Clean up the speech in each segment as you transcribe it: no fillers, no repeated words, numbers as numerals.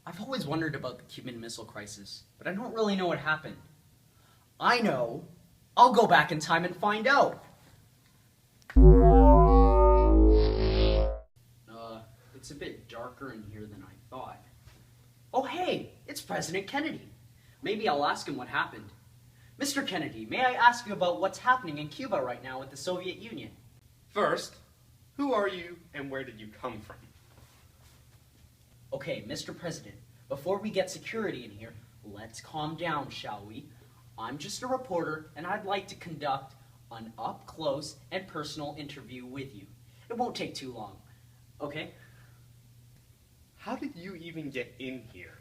I've always wondered about the Cuban Missile Crisis, but I don't really know what happened. I know. I'll go back in time and find out. It's a bit darker in here than I thought. Oh, hey, it's President Kennedy. Maybe I'll ask him what happened. Mr. Kennedy, may I ask you about what's happening in Cuba right now with the Soviet Union? First, who are you and where did you come from? Okay, Mr. President, before we get security in here, let's calm down, shall we? I'm just a reporter, and I'd like to conduct an up-close and personal interview with you. It won't take too long, okay? How did you even get in here?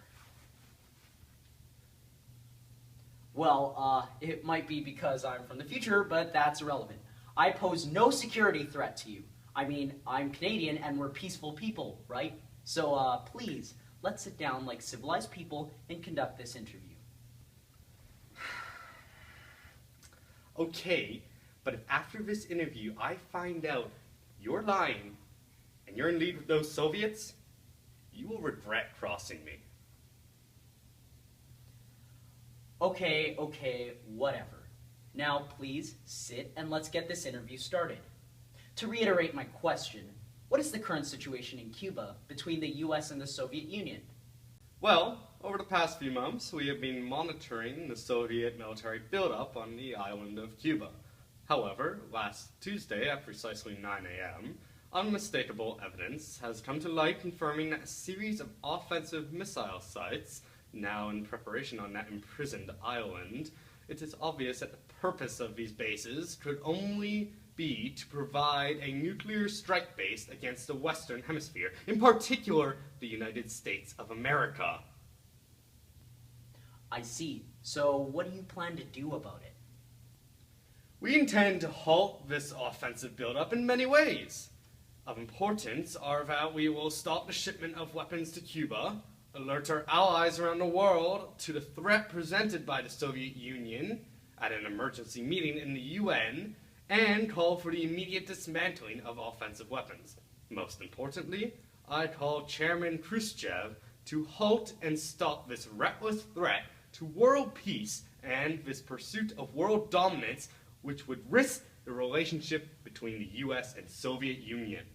Well, it might be because I'm from the future, but that's irrelevant. I pose no security threat to you. I mean, I'm Canadian and we're peaceful people, right? So, please, let's sit down like civilized people and conduct this interview. Okay, but if after this interview I find out you're lying and you're in league with those Soviets, you will regret crossing me. Okay, whatever. Now, please, sit and let's get this interview started. To reiterate my question, what is the current situation in Cuba between the US and the Soviet Union? Well, over the past few months, we have been monitoring the Soviet military buildup on the island of Cuba. However, last Tuesday at precisely 9 a.m., unmistakable evidence has come to light confirming that a series of offensive missile sites, now in preparation on that imprisoned island, it is obvious that the purpose of these bases could only be to provide a nuclear strike base against the Western Hemisphere, in particular the United States of America. I see. So what do you plan to do about it? We intend to halt this offensive buildup in many ways. Of importance are that we will stop the shipment of weapons to Cuba, alert our allies around the world to the threat presented by the Soviet Union at an emergency meeting in the UN, and call for the immediate dismantling of offensive weapons. Most importantly, I call Chairman Khrushchev to halt and stop this reckless threat to world peace and this pursuit of world dominance, which would risk the relationship between the US and Soviet Union.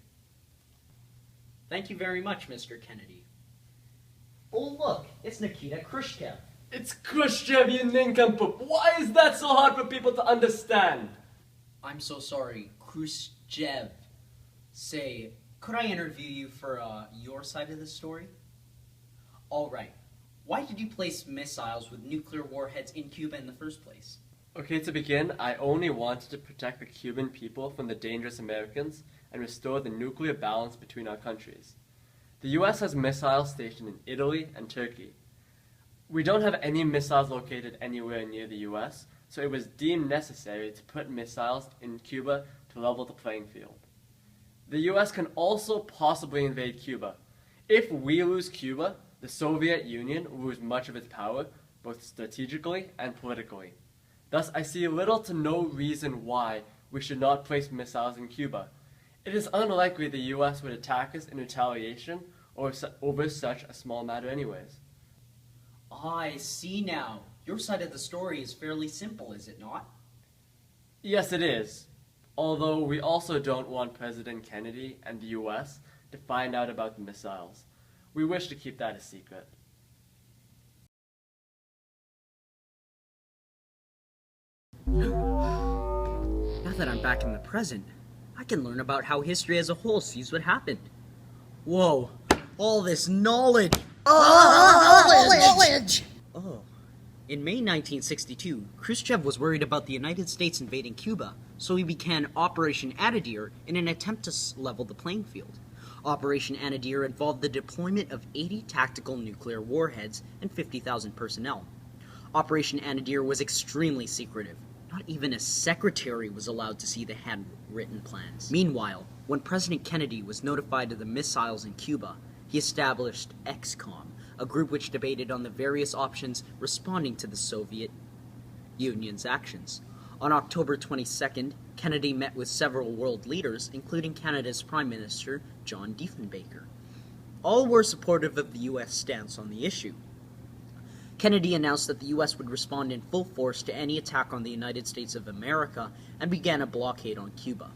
Thank you very much, Mr. Kennedy. Oh, look, it's Nikita Khrushchev. It's Khrushchev, you nincompoop. Why is that so hard for people to understand? I'm so sorry, Khrushchev. Say, could I interview you for your side of the story? All right. Why did you place missiles with nuclear warheads in Cuba in the first place? Okay, to begin, I only wanted to protect the Cuban people from the dangerous Americans and restore the nuclear balance between our countries. The US has missiles stationed in Italy and Turkey. We don't have any missiles located anywhere near the US, so it was deemed necessary to put missiles in Cuba to level the playing field. The US can also possibly invade Cuba. If we lose Cuba, the Soviet Union will lose much of its power, both strategically and politically. Thus, I see little to no reason why we should not place missiles in Cuba. It is unlikely the US would attack us in retaliation or over such a small matter anyways. I see now. Your side of the story is fairly simple, is it not? Yes, it is. Although we also don't want President Kennedy and the US to find out about the missiles. We wish to keep that a secret. Now that I'm back in the present, I can learn about how history as a whole sees what happened. Whoa, all this knowledge! Knowledge! Oh. In May 1962, Khrushchev was worried about the United States invading Cuba, so he began Operation Anadir in an attempt to level the playing field. Operation Anadir involved the deployment of 80 tactical nuclear warheads and 50,000 personnel. Operation Anadir was extremely secretive. Not even a secretary was allowed to see the handwritten plans. Meanwhile, when President Kennedy was notified of the missiles in Cuba, he established XCOM, a group which debated on the various options responding to the Soviet Union's actions. On October 22nd, Kennedy met with several world leaders, including Canada's Prime Minister, John Diefenbaker. all were supportive of the U.S. stance on the issue. Kennedy announced that the U.S. would respond in full force to any attack on the United States of America and began a blockade on Cuba.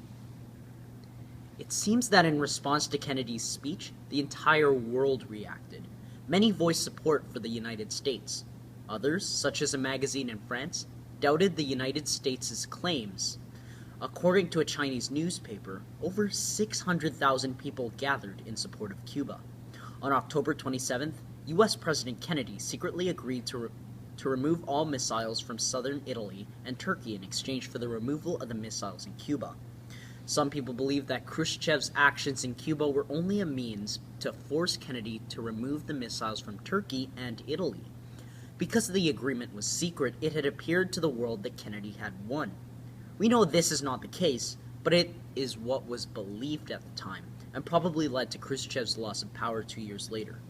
It seems that in response to Kennedy's speech, the entire world reacted. Many voiced support for the United States. Others, such as a magazine in France, doubted the United States' claims. According to a Chinese newspaper, over 600,000 people gathered in support of Cuba. On October 27th, U.S. President Kennedy secretly agreed to remove all missiles from southern Italy and Turkey in exchange for the removal of the missiles in Cuba. Some people believe that Khrushchev's actions in Cuba were only a means to force Kennedy to remove the missiles from Turkey and Italy. Because the agreement was secret, it had appeared to the world that Kennedy had won. We know this is not the case, but it is what was believed at the time, and probably led to Khrushchev's loss of power 2 years later.